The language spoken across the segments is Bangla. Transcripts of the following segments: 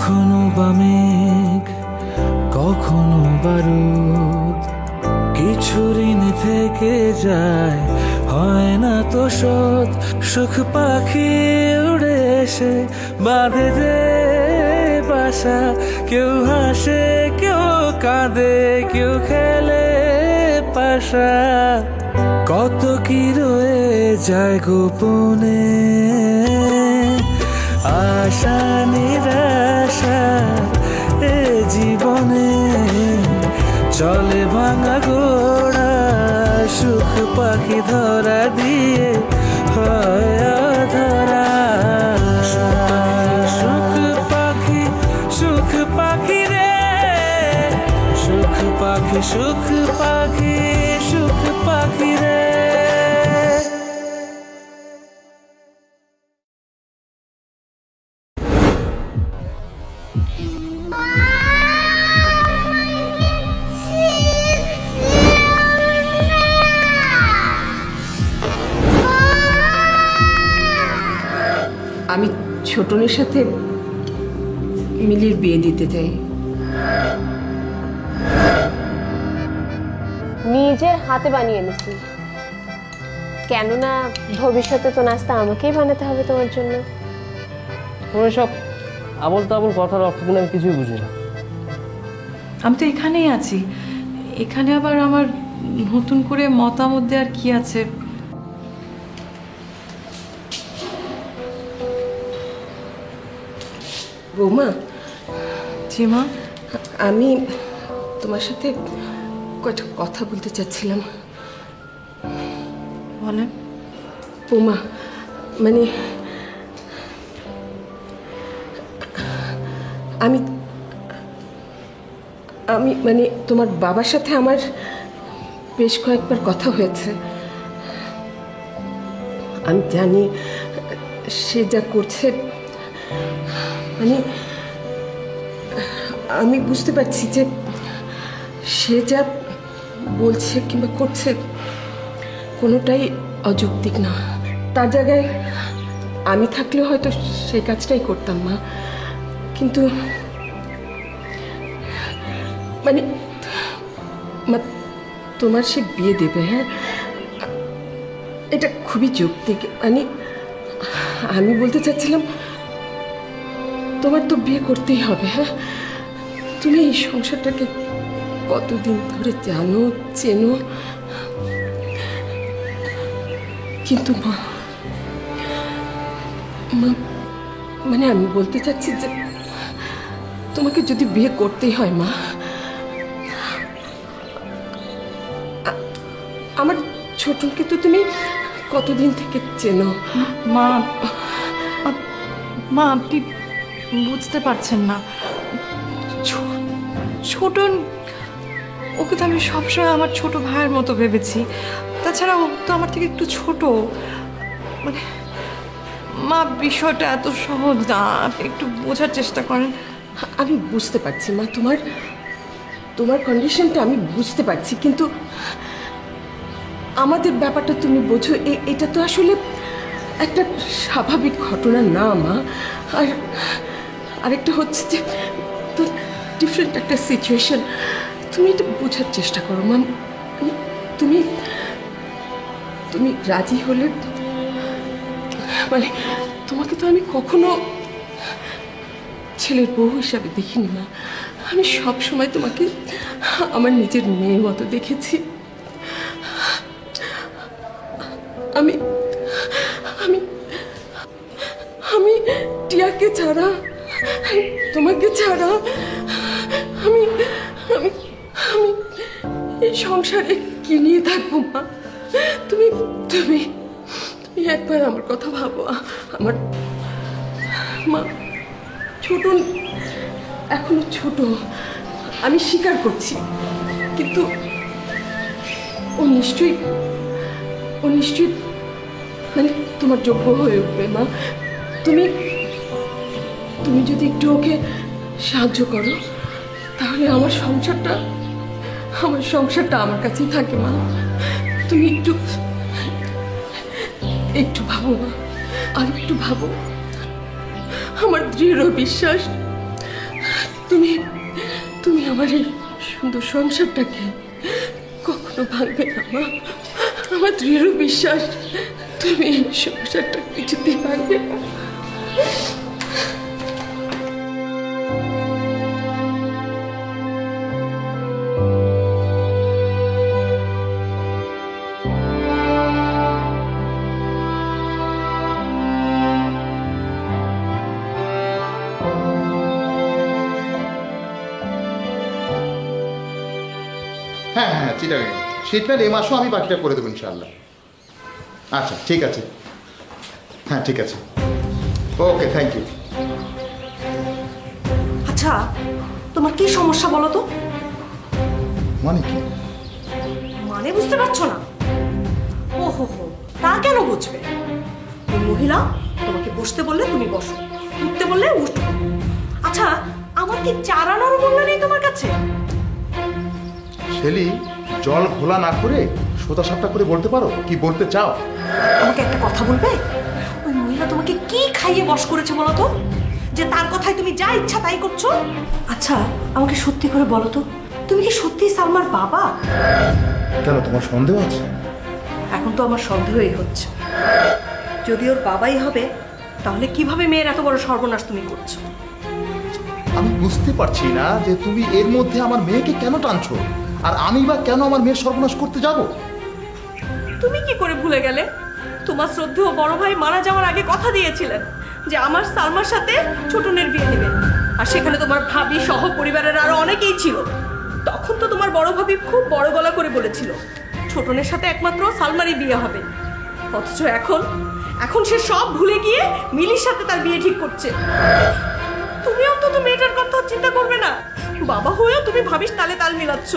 কখনো বা মেঘ কখনো বারুদ, কিছু ঋণ থেকে যায় হয় না তো শোধ। সুখ পাখি উড়ে এসে বাঁধে যে বাসা, কেউ হাসে কেউ কাঁদে কেউ খেলে পাশা। কত কি রয়ে যায় গোপনে, আশা নিরাশা এ জীবনে। চলে ভাঙা ঘোড়া, সুখ পাখি ধরা দিয়ে হয় ধরা। সুখ পাখি রে, সুখ পাখি সুখ পাখি সুখ পাখি রে। আমি ছোটনের সাথে মিলির বিয়ে দিতে চাই। নিজের হাতে বানিয়ে এনেছি, কেননা ভবিষ্যতে তো নাস্তা আমাকেই বানাতে হবে তোমার জন্য। তোমার সব আবল তাবল কথার অর্থ কিন্তু আমি কিছুই বুঝি না। আমি তো এখানেই আছি, এখানে আবার আমার নতুন করে মতামত দেওয়ার কি আছে? বৌমা। জি মা। আমি তোমার সাথে কয়েকটা কথা বলতে চাচ্ছিলাম। বলেন। বৌমা, মানে আমি আমি মানে তোমার বাবার সাথে আমার বেশ কয়েকবার কথা হয়েছে। আমি জানি সে যা করছে, মানে আমি বুঝতে পারছি যে সে যা বলছে কিংবা করছে কোনোটাই অযৌক্তিক না। তার জায়গায় আমি থাকলে হয়তো সেই কাজটাই করতাম মা। কিন্তু মানে তোমার সে বিয়ে দেবে, হ্যাঁ, এটা খুবই যৌক্তিক। মানে আমি বলতে চাচ্ছিলাম তোমার তো বিয়ে করতেই হবে। হ্যাঁ, তুমি এই সংসারটাকে কতদিন ধরে জানো, চেনো, কিন্তু মা মানে আমি বলতে চাচ্ছি যে তোমাকে যদি বিয়ে করতেই হয় মা, আমার ছোটকে তো তুমি কতদিন থেকে চেনো। মা মা আপনি বুঝতে পারছেন না, ছোটন ওকে তো আমি সবসময় আমার ছোট ভাইয়ের মতো ভেবেছি। তাছাড়া ও তো আমার থেকে একটু ছোট। মানে মা, বিষয়টা এত সহজ না, আপনি একটু বোঝার চেষ্টা করেন। আমি বুঝতে পারছি মা, তোমার কন্ডিশনটা আমি বুঝতে পারছি, কিন্তু আমাদের ব্যাপারটা তুমি বোঝো। এটা তো আসলে একটা স্বাভাবিক ঘটনা না মা। আর আরেকটা হচ্ছে যে তো ডিফারেন্ট একটা সিচুয়েশন। তুমি এটা বোঝার চেষ্টা করো মা। তুমি তুমি রাজি হলে, মানে তোমাকে তো আমি কখনো ছেলের বউ হিসাবে দেখিনি মা। আমি সব সময় তোমাকে আমার নিজের মেয়ের মতো দেখেছি। আমি আমি আমি টিয়াকে ছাড়া, তোমাকে ছাড়া আমি আমি আমি এই সংসারে কি নিয়ে থাকবো মা? তুমি তুমি তুমি একবার আমার কথা ভাবো। আমার মা, ছোট এখনো ছোট, আমি স্বীকার করছি, কিন্তু ও নিশ্চয়ই মানে তোমার যোগ্য হয়ে উঠবে মা। তুমি তুমি যদি একটু ওকে সাহায্য করো, তাহলে আমার সংসারটা আমার কাছেই থাকে মা। তুমি একটু ভাবো মা, আর একটু ভাবো। আমার দৃঢ় বিশ্বাস তুমি তুমি আমার এই সুন্দর সংসারটাকে কখনো ভাঙবে না মা। আমার দৃঢ় বিশ্বাস তুমি এই সংসারটা কিছুতেই ভাঙবে না। হ্যাঁ হ্যাঁ চিটাগাং শীতকাল এই মাসও আমি বাকিটা করে দেবো ইনশাআল্লাহ। আচ্ছা ঠিক আছে, হ্যাঁ ঠিক আছে, ওকে থ্যাংক ইউ। আচ্ছা তোমার কি সমস্যা বলো তো? মানে কি? মানে বুঝতে পারছো না? ও হো হো, তা কেন বুঝবে? ওই মহিলা তোমাকে বসতে বললে তুমি বসো, উঠতে বললে উঠো। আচ্ছা আমার কি চারানোর মূল্য নেই তোমার কাছে? শেলি, জল ঘোলা না করে সোজা সাপটা করে বলতে পারো কি বলতে চাও? আমাকে একটা কথা বলবে? ওই মহিলা তোমাকে কি খাইয়ে বশ করেছে বলো তো, যে তার কথায় তুমি যা ইচ্ছা তাই করছো? আচ্ছা আমাকে সত্যি করে বলো তো, তুমি কি সত্যিই সালমার বাবা? কেন, তোমার সন্দেহ আছে? এখন তো আমার সন্দেহই হচ্ছে। যদি ওর বাবাই হবে তাহলে কিভাবে মেয়ের এত বড় সর্বনাশ তুমি করছো? আমি বুঝতে পারছি না যে তুমি এর মধ্যে আমার মেয়েকে কেন টানছো, আর আমি বা কেন আমার মেয়ের সর্বনাশ করতে যাব? তুমি কি করে ভুলে গেলে? তোমার শ্রদ্ধেয় বড় ভাই মারা যাওয়ার আগে কথা দিয়েছিলেন যে আমার সালমার সাথে ছোটনের বিয়ে দেবেন, আর সেখানে তোমার ভাবি সহ পরিবারের আরো অনেকেই ছিল। তখন তো তোমার বড় ভাবি খুব বড় গলা করে বলেছিল ছোটনের সাথে একমাত্র সালমারই বিয়ে হবে। অথচ এখন সে সব ভুলে গিয়ে মিলির সাথে তার বিয়ে ঠিক করছে। তুমি অন্তত মেয়েটার কথা চিন্তা করবে না? বাবা হয়েও তুমি ভাবিস তালে তাল মিলাচ্ছ।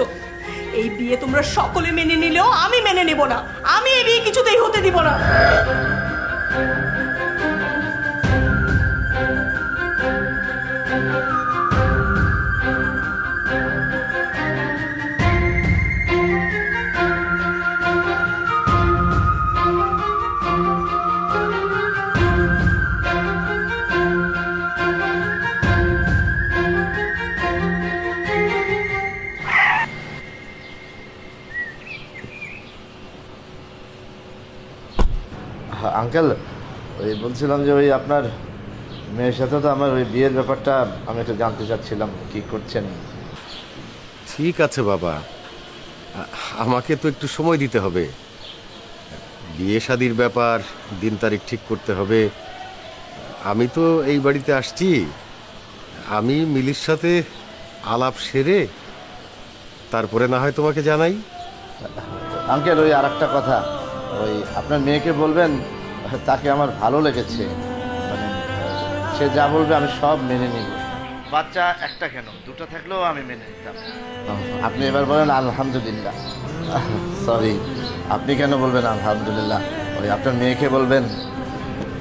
এই বিয়ে তোমরা সকলে মেনে নিলেও আমি মেনে নেব না। আমি এই বিয়ে কিছুতেই হতে দিব না। আঙ্কেল, ওই বলছিলাম যে ওই আপনার মেয়ের সাথে তো আমার ওই বিয়ের ব্যাপারটা আমি একটু জানতে চাচ্ছিলাম, কি করছেন? ঠিক আছে বাবা, আমাকে তো একটু সময় দিতে হবে। বিয়ে শাদির ব্যাপার, দিন তারিখ ঠিক করতে হবে। আমি তো এই বাড়িতে আসছি, আমি মিলির সাথে আলাপ সেরে তারপরে না হয় তোমাকে জানাই। আঙ্কেল ওই আর একটা কথা, ওই আপনার মেয়েকে বলবেন তাকে আমার ভালো লেগেছে, মানে সে যা বলবে আমি সব মেনে নিব। বাচ্চা একটা কেন, দুটো থাকলেও আমি মেনে নিতাম। আপনি এবার বলেন আলহামদুলিল্লাহ। সরি, আপনি কেন বলবেন আলহামদুলিল্লাহ? ওই আপনার মেয়েকে বলবেন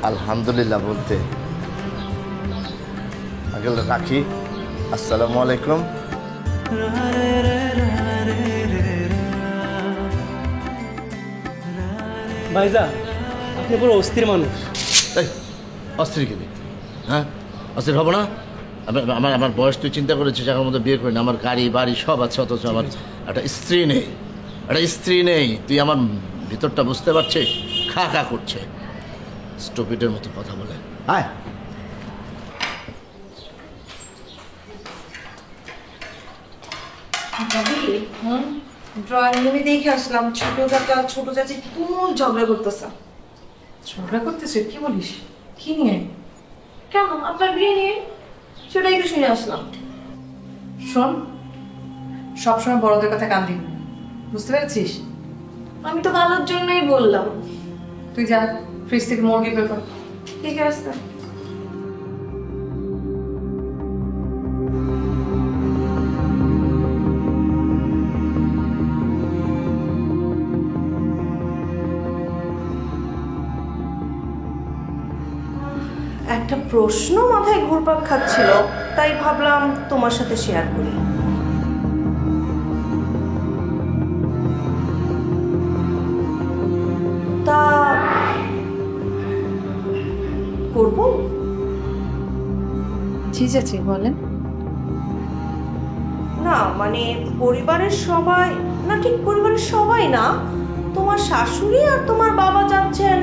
আলহামদুলিল্লাহ বলতে। আঙ্কেল রাখি, আসসালামু আলাইকুম। ভাইজান, আপনি পুরো অস্থির মানুষ। এই অস্থির কি? হ্যাঁ অস্থির হবো না? আমার বয়স তুই চিন্তা করেছিস, এখন মতো বিয়ে করি না, আমার গাড়ি বাড়ি সব আছে, অথচ আমার একটা স্ত্রী নেই। তুই আমার ভিতরটা বুঝতে পারছিস? খা খা করছে, স্টুপিডের মতো কথা বলে। হ্যাঁ ড্রয়িং রুমে দেখে আসলাম ছোট চাচি তুমুল ঝগড়া করতেছে। ঝগড়া করতেছে? কি বলিস? কি নিয়ে? কেন? আপনার বিয়ে নিয়ে। সেটাই তো শুনে আসলাম। শোন, সবসময় বড়দের কথা কান দিবি, বুঝতে পেরেছিস? আমি তো ভালোর জন্যই বললাম। তুই যা, ফ্রিজ থেকে মুরগি বের কর। ঠিক আছে। একটা প্রশ্ন মাথায় ঘুরপাক খাচ্ছিল, তাই ভাবলাম তোমার সাথে শেয়ার করি। তা করবো? জি চাচি বলেন। না মানে পরিবারের সবাই, না ঠিক পরিবারের সবাই না, তোমার শাশুড়ি আর তোমার বাবা যাচ্ছেন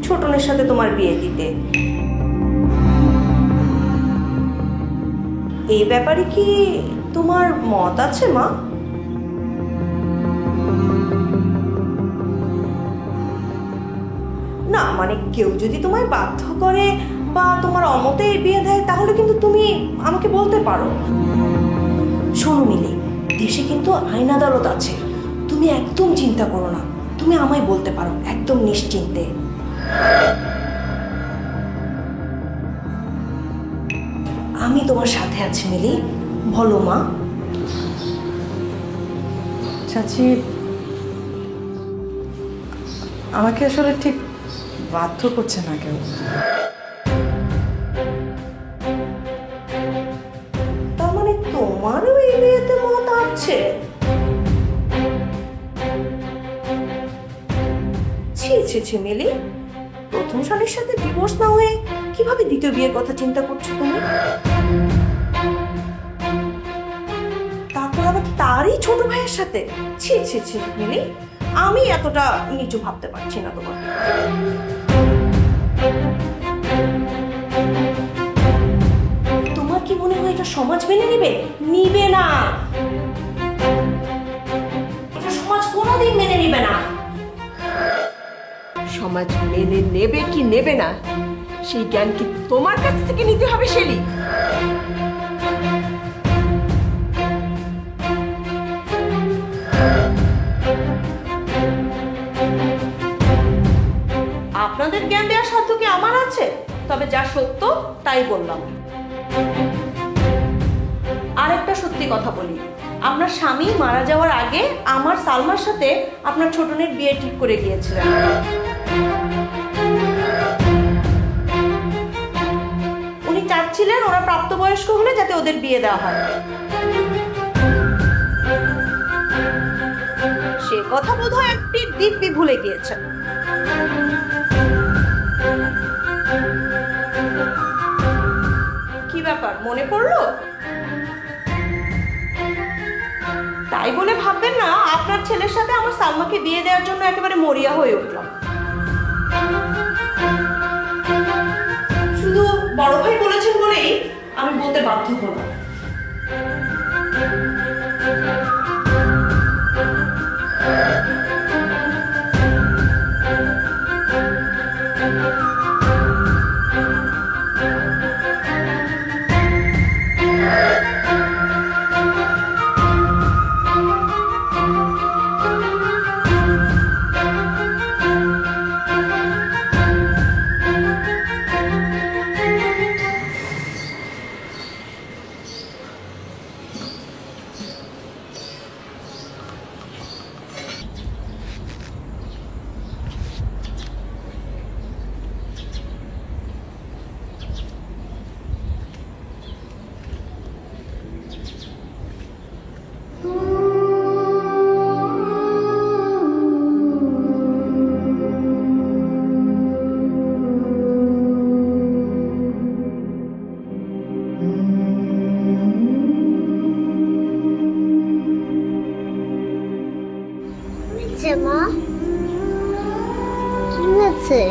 ছোটনের সাথে তোমার বিয়ে দিতে। এই ব্যাপারে কি তোমার মত আছে মা? না মানে কেউ যদি তোমায় বাধ্য করে বা তোমার অমতে এই বিয়ে দেয় তাহলে কিন্তু তুমি আমাকে বলতে পারো। শোনো মিলি, দেশে কিন্তু আইন আদালত আছে, তুমি একদম চিন্তা করো না, তুমি আমায় বলতে পারো একদম নিশ্চিন্তে। আমি তোমার সাথে আছি মিলি, বলো মা। চাচি, আমাকে আসলে ঠিক বাধ্য করছে না কেউ। তার মানে তোমারও এই বিয়েতে মত আছে? ছি ছি ছি মিলি, প্রথম স্বামীর সাথে ডিভোর্স না হয়ে কিভাবে দ্বিতীয় বিয়ের কথা চিন্তা করছো তুমি? তারপর আবার তারই ছোট ভাইয়ের সাথে? ছি ছি ছি মিলি, আমি এতটা নিচু ভাবতে পারছি না তোমার। তোমার কি মনে হয় এটা সমাজ মেনে নেবে? নিবে না, এটা সমাজ কোনোদিন মেনে নিবে না। সমাজ মেনে নেবে কি নেবে না সেই জ্ঞান কি তোমার কাছ থেকে নিতে হবে শেলি? আপনাদের জ্ঞান দেওয়ার সাধ্য কি আমার আছে? তবে যা সত্য তাই বললাম। আরেকটা সত্যি কথা বলি, আপনার স্বামী মারা যাওয়ার আগে আমার সালমার সাথে আপনার ছোটনের বিয়ে ঠিক করে গিয়েছিলেন। উনি চাচ্ছিলেন ওরা প্রাপ্তবয়স্ক হলে যাতে ওদের বিয়ে দেওয়া হয়। সে কথা বোধহয় একটি দিব্যি ভুলে গিয়েছেন। কি ব্যাপার, মনে পড়লো? তাই বলে ভাববেন না আপনার ছেলের সাথে আমার সালমাকে বিয়ে দেওয়ার জন্য একেবারে মরিয়া হয়ে উঠলাম। শুধু বড় ভাই বলেছেন বলেই আমি বলতে বাধ্য হলাম। মা, কি হয়েছে?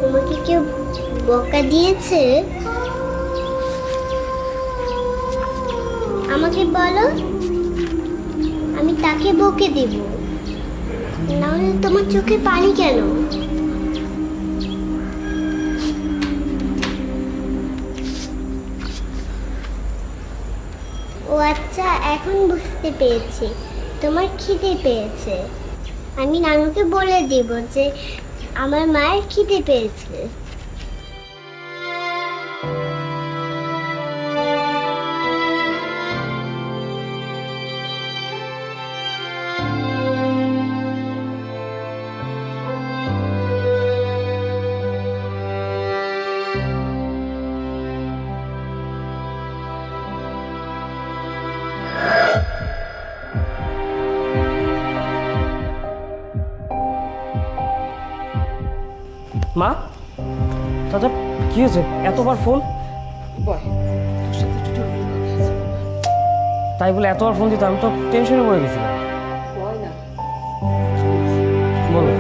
তোমাকে কেউ বকা দিয়েছে? আমাকে বলো, আমি তাকে বকে দেব। নাহলে তোমার চোখে পানি কেন? ও আচ্ছা, এখন বুঝতে পেরেছি, তোমার খিদে পেয়েছে। আমি নানুকে বলে দেব যে আমার মায়ের খিদে পেয়েছে। মা, চাচা, কি হয়েছে? এতবার ফোন? বয়, তোর সাথে একটু জরুরি কথা আছে বাবা। তাই বলে এতবার ফোন দিতে আমি তো টেনশনে পড়ে গেছিলাম। বয় না। বলো।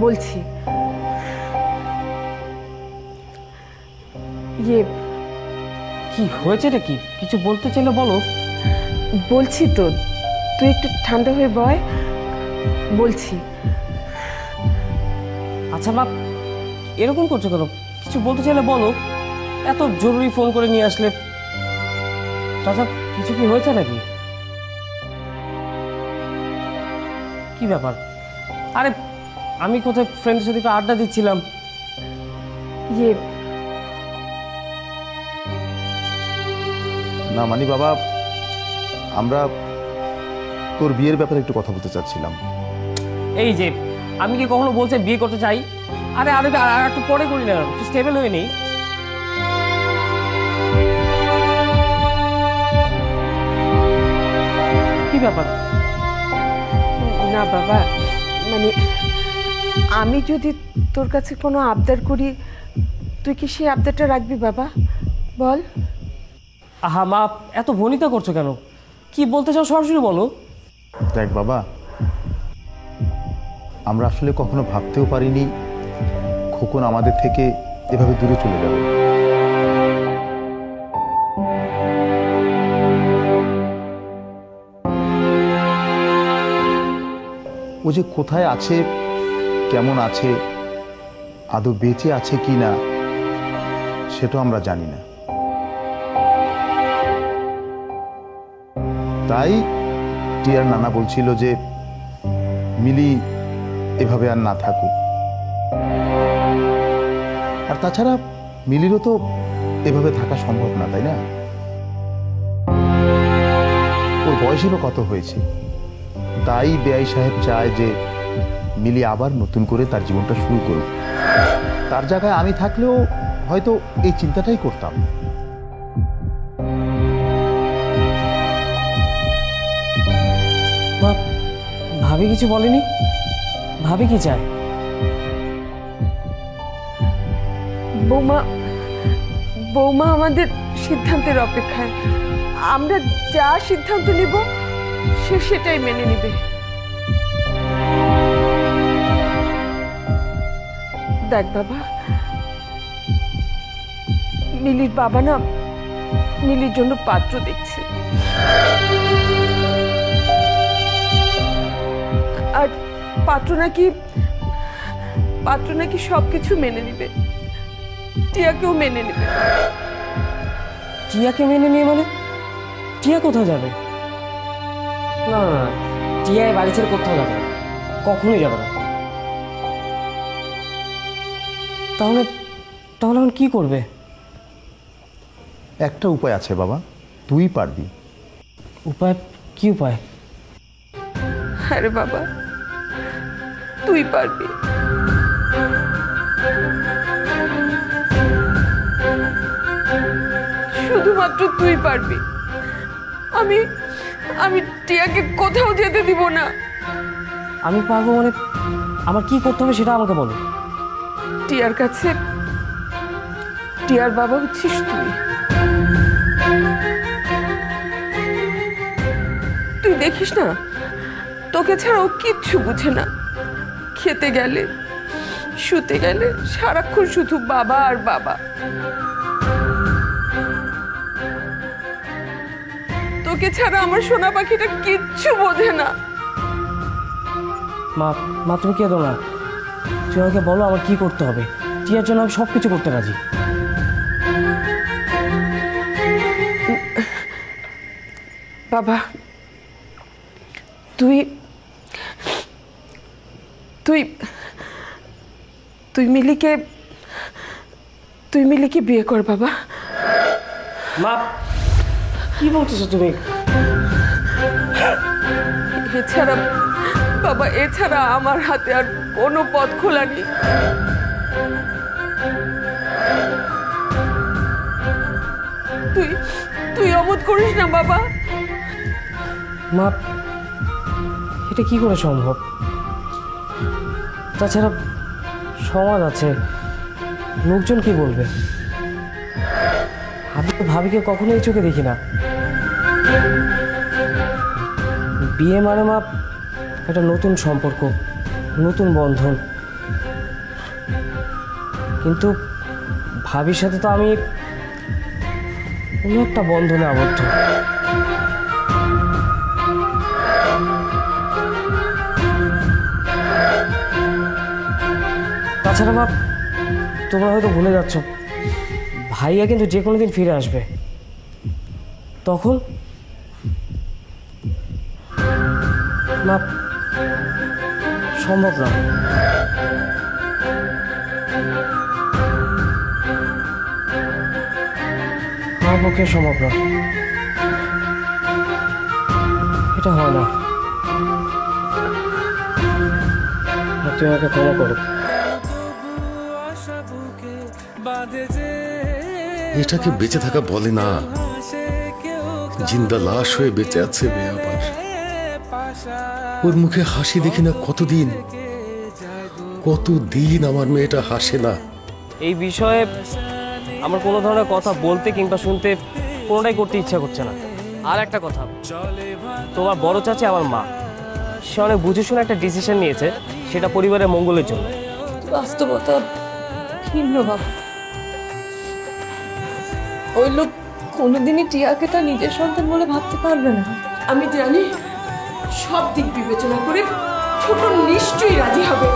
বলছি ইয়ে কি হয়েছে রে? কি কিছু বলতে চাইলে বলো। বলছি তো, তুই একটু ঠান্ডা হয়ে বয়। বলছি আচ্ছা মা, এরকম করছো কেন? কিছু বলতে চাইলে বলো। এত জরুরি ফোন করে নিয়ে আসলে। তাছাড়া কিছু কি হয়েছে নাকি? কি ব্যাপার? আরে আমি কোথায় ফ্রেন্ডের সাথে একটু আড্ডা দিচ্ছিলাম। ইয়ে না মানে বাবা, আমরা তোর বিয়ের ব্যাপারে একটু কথা বলতে চাচ্ছিলাম। এই যে আমি কি কখনো বলছে বিয়ে করতে চাই? আরে আরে আর একটু পরে করি না, একটু স্টেবল হয়ে নেই। কি ব্যাপার? না বাবা, মানে আমি যদি তোর কাছে কোনো আবদার করি, তুই কি সেই আবদারটা রাখবি বাবা? বল। আহা মা, এত ভনিতা করছো কেন? কি বলতে চাও সরাসরি বলো। দেখ বাবা, আমরা আসলে কখনো ভাবতেও পারিনি খোকন আমাদের থেকে এভাবে দূরে চলে যাবে। ও যে কোথায় আছে, কেমন আছে, আদৌ বেঁচে আছে কি না সেটা আমরা জানি না। তাই টিয়ার নানা বলছিল যে মিলি এভাবে আর না থাকুক। আর তাছাড়া মিলিরও তো এভাবে থাকা সম্ভব না, তাই না? ওর বয়সেরও কত হয়েছে। তাই বেআই সাহেব চায় যে মিলি আবার নতুন করে তার জীবনটা শুরু করুক। তার জায়গায় আমি থাকলেও হয়তো এই চিন্তাটাই করতাম। মা, ভাবি কিছু বলেনি? ভাবি কি চায়? বৌমা বৌমা আমাদের সিদ্ধান্তের অপেক্ষায়। আমরা যা সিদ্ধান্ত নিব সে সেটাই মেনে নিবে। দেখ বাবা, মিলির বাবা না মিলির জন্য পাত্র দেখছে, আর পাত্র নাকি সবকিছু মেনে নিবে, টিয়াকেও মেনে নিবে। টিয়াকে মেনে নিয়ে মানে? টিয়া কোথায় যাবে? না না না, টিয়া এই বাড়ি ছেড়ে কোথাও যাবে না, কখনোই যাবে না। তাহলে তাহলে এখন কি করবে? একটা উপায় আছে বাবা, তুই পারবি। উপায়? কি উপায়? আরে বাবা, তুই পারবি। শুধুমাত্র তুই পারবি। আমি আমি টিয়াকে কোথাও যেতে দিব না। আমি পারবো মানে আমার কি করতে হবে সেটা আমাকে বলো। টিয়ার কাছে টিয়ার বাবা হচ্ছিস তুই। তুই দেখিস না, তোকে ছাড়া ও কিচ্ছু বুঝে না। খেতে গেলে শুতে গেলে সারাক্ষণ শুধু বাবা আর বাবা। তোকে ছাড়া আমার সোনা পাখিটা কিচ্ছু বোঝে না। মা মা তুমি কেঁদো না, তুমি আমাকে বলো আমার কি করতে হবে। টিয়ার জন্য আমি সব কিছু করতে রাজি। বাবা, তুই তুই তুই মিলিকে বিয়ে কর বাবা। মা কি বলতেছো তুমি? এছাড়া বাবা, এছাড়া আমার হাতে আর কোনো পথ খোলা নেই। তুই তুই অমত করিস না বাবা। মা, এটা কি করে সম্ভব? তাছাড়া সমাজ আছে, লোকজন কি বলবে? আমি তো ভাবিকে কখনোই চোখে দেখি না। বিয়ে মানে মা একটা নতুন সম্পর্ক, নতুন বন্ধন। কিন্তু ভাবির সাথে তো আমি অন্য একটা বন্ধনে আবদ্ধ। তাছাড়া মা, তোমরা হয়তো ভুলে যাচ্ছ, ভাইয়া কিন্তু যে কোনো দিন ফিরে আসবে। তখন না, সম্ভব না। আমার পক্ষে সম্ভব না, এটা হয় না। তুমি আমাকে ক্ষমা করো। এটাকে বেঁচে থাকা বলে না, জিন্দা লাশ হয়ে বেঁচে আছে মেয়ে আবার। ওর মুখে হাসি দেখি না কতদিন, কতদিন আমার মেয়েটা হাসে না। এই বিষয়ে আমার কোনো ধরনের কথা বলতে কিংবা শুনতে কোনোটাই করতে ইচ্ছা করছে না। আর একটা কথা, তোমার বড় চাচি আমার মা, সে অনেক বুঝে শুনে একটা ডিসিশন নিয়েছে, সেটা পরিবারের মঙ্গলের জন্য। বাস্তবতা ভিন্ন বাবা। ওই লোক কোনোদিনই টিয়াকে তার নিজের সন্তান বলে ভাবতে পারবে না। আমি জানি সব দিক বিবেচনা করে ছোট নিশ্চয়ই রাজি হবে।